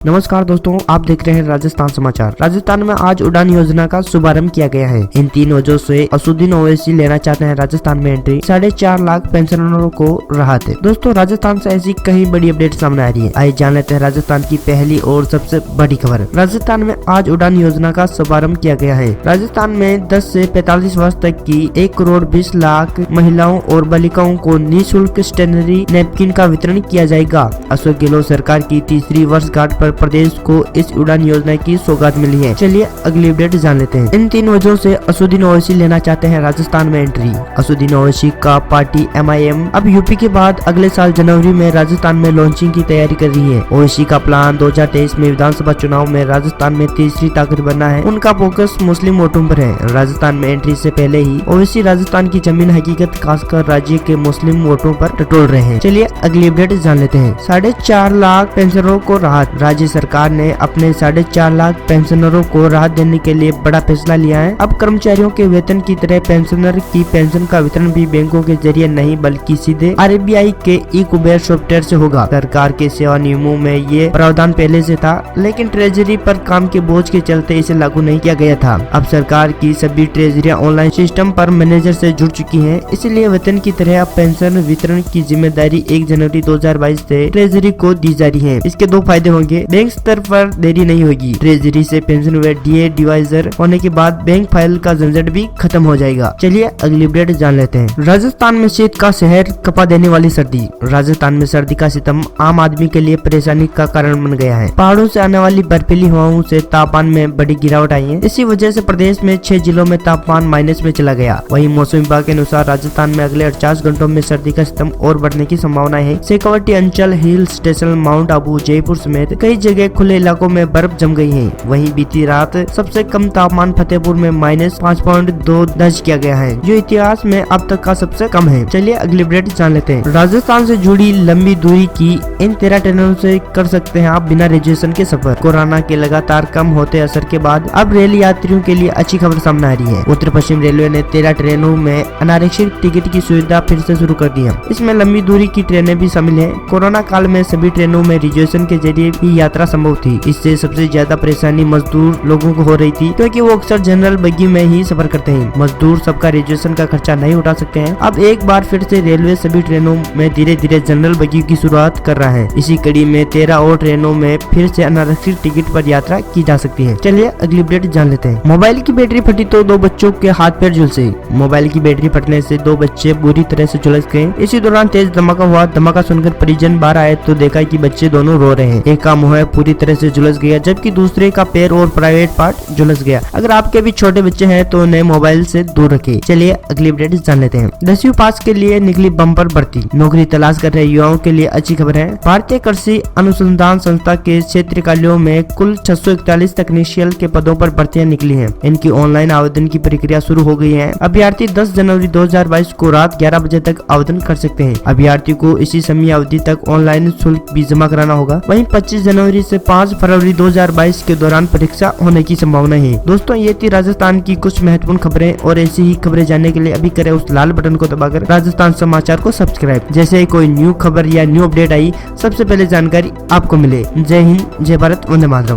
नमस्कार दोस्तों, आप देख रहे हैं राजस्थान समाचार। राजस्थान में आज उड़ान योजना का शुभारंभ किया गया है। इन 3 वजहों से असुद्दीन ओवैसी लेना चाहते हैं राजस्थान में एंट्री। 4.5 लाख पेंशनरों को राहत है। दोस्तों, राजस्थान से ऐसी कई बड़ी अपडेट सामने आ रही है। आइए जान लेते हैं राजस्थान की पहली और सबसे बड़ी खबर। राजस्थान में आज उड़ान योजना का शुभारंभ किया गया है। राजस्थान में 10 से 45 वर्ष तक की 1 करोड़ 20 लाख महिलाओं और बालिकाओं को निःशुल्क स्टेशनरी नैपकिन का वितरण किया जाएगा। अशोक गहलोत सरकार की तीसरी वर्षगांठ पर प्रदेश को इस उड़ान योजना की सौगात मिली है। चलिए अगली अपडेट जान लेते हैं। इन 3 वजहों से असुद्दीन ओवैसी लेना चाहते हैं राजस्थान में एंट्री। असुद्दीन ओवैसी का पार्टी MIM अब यूपी के बाद अगले साल जनवरी में राजस्थान में लॉन्चिंग की तैयारी कर रही है। ओवैसी का प्लान 2023 में विधानसभा चुनाव में राजस्थान में तीसरी ताकत बनना है। उनका फोकस मुस्लिम वोटों पर है। राजस्थान में एंट्री से पहले ही ओवैसी राजस्थान की जमीन हकीकत खासकर राज्य के मुस्लिम वोटों पर टटोल रहे हैं। चलिए अगली अपडेट जान लेते हैं। 4.5 लाख पेंशनरों को राहत। राज्य सरकार ने अपने 4.5 लाख पेंशनरों को राहत देने के लिए बड़ा फैसला लिया है। अब कर्मचारियों के वेतन की तरह पेंशनर की पेंशन का वितरण भी बैंकों के जरिए नहीं बल्कि सीधे RBI के ई-कुबेर सॉफ्टवेयर से होगा। सरकार के सेवा नियमों में ये प्रावधान पहले से था, लेकिन ट्रेजरी पर काम के बोझ के चलते इसे लागू नहीं किया गया था। अब सरकार की सभी ट्रेजरियां ऑनलाइन सिस्टम पर मैनेजर से जुड़ चुकी हैं, इसलिए वेतन की तरह अब पेंशन वितरण की जिम्मेदारी 1 जनवरी 2022 से ट्रेजरी को दी जा रही है। इसके 2 फायदे होंगे। बैंक स्तर पर देरी नहीं होगी। ट्रेजरी से पेंशन व DA डिवाइजर होने के बाद बैंक फाइल का झंझट भी खत्म हो जाएगा। चलिए अगली अपडेट जान लेते हैं। राजस्थान में शीत का शहर कपा देने वाली सर्दी। राजस्थान में सर्दी का सितम आम आदमी के लिए परेशानी का कारण बन गया है। पहाड़ों से आने वाली बर्फीली हवाओं से तापमान में बड़ी गिरावट आई है। इसी वजह से प्रदेश में 6 जिलों में तापमान माइनस में चला गया। वहीं मौसम विभाग के अनुसार राजस्थान में अगले 48 घंटों में सर्दी का सितम और बढ़ने की संभावना है। शेखावटी अंचल, hill station, mount Abu, Jaipur समेत कई जगह खुले इलाकों में बर्फ जम गई है। वहीं बीती रात सबसे कम तापमान फतेहपुर में -5.2 दर्ज किया गया है, जो इतिहास में अब तक का सबसे कम है। चलिए अगली अपडेट जान लेते हैं। राजस्थान से जुड़ी लंबी दूरी की इन 13 ट्रेनों से कर सकते हैं आप बिना रिजर्वेशन के सफर। कोरोना के लगातार कम होते असर के बाद अब रेल यात्रियों के लिए अच्छी खबर सामने आ रही है। उत्तर पश्चिम रेलवे ने 13 ट्रेनों में अनारक्षित टिकट की सुविधा फिर से शुरू कर दी है। इसमें लंबी दूरी की ट्रेनें भी शामिल है। कोरोना काल में सभी ट्रेनों में रिजर्वेशन के जरिए ही यात्रा संभव थी। इससे सबसे ज्यादा परेशानी मजदूर लोगों को हो रही थी, क्योंकि वो अक्सर जनरल बग्गी में ही सफर करते हैं। मजदूर सबका रिजर्वेशन का खर्चा नहीं उठा सकते हैं। अब एक बार फिर से रेलवे सभी ट्रेनों में धीरे धीरे जनरल बग्गी की शुरुआत कर रहा है। इसी कड़ी में 13 और ट्रेनों में फिर से अनारक्षित टिकट पर यात्रा की जा सकती है। चलिए अगली अपडेट जान लेते हैं। मोबाइल की बैटरी फटी तो 2 बच्चों के हाथ पैर झुलसे। मोबाइल की बैटरी फटने से 2 बच्चे बुरी तरह से झुलस गए। इसी दौरान तेज धमाका हुआ। धमाका सुनकर परिजन बाहर आए तो देखा कि बच्चे दोनों रो रहे हैं। एक का मुंह पूरी तरह से झुलस गया, जबकि दूसरे का पैर और प्राइवेट पार्ट झुलस गया। अगर आपके भी छोटे बच्चे हैं तो उन्हें मोबाइल से दूर रखें। चलिए अगली अपडेट जान लेते हैं। 10वीं पास के लिए निकली बम्पर भर्ती। नौकरी तलाश कर रहे युवाओं के लिए अच्छी खबर है। भारतीय कृषि अनुसंधान संस्था के क्षेत्रीय कार्यालयों में कुल 641 तकनीशियल के पदों पर भर्तियां निकली हैं। इनकी ऑनलाइन आवेदन की प्रक्रिया शुरू हो गई है। अभ्यर्थी 10 जनवरी 2022 को रात 11 बजे तक आवेदन कर सकते हैं। अभ्यर्थी को इसी समय अवधि तक ऑनलाइन शुल्क भी जमा कराना होगा। वहीं 25 जनवरी से 5 फरवरी 2022 के दौरान परीक्षा होने की संभावना है। दोस्तों, ये थी राजस्थान की कुछ महत्वपूर्ण खबरें, और ऐसी ही खबरें जानने के लिए अभी करें उस लाल बटन को दबाकर राजस्थान समाचार को सब्सक्राइब। जैसे ही कोई न्यू खबर या न्यू अपडेट आई, सबसे पहले जानकारी आपको मिले। जय हिंद, जय भारत, वंदे मातरम।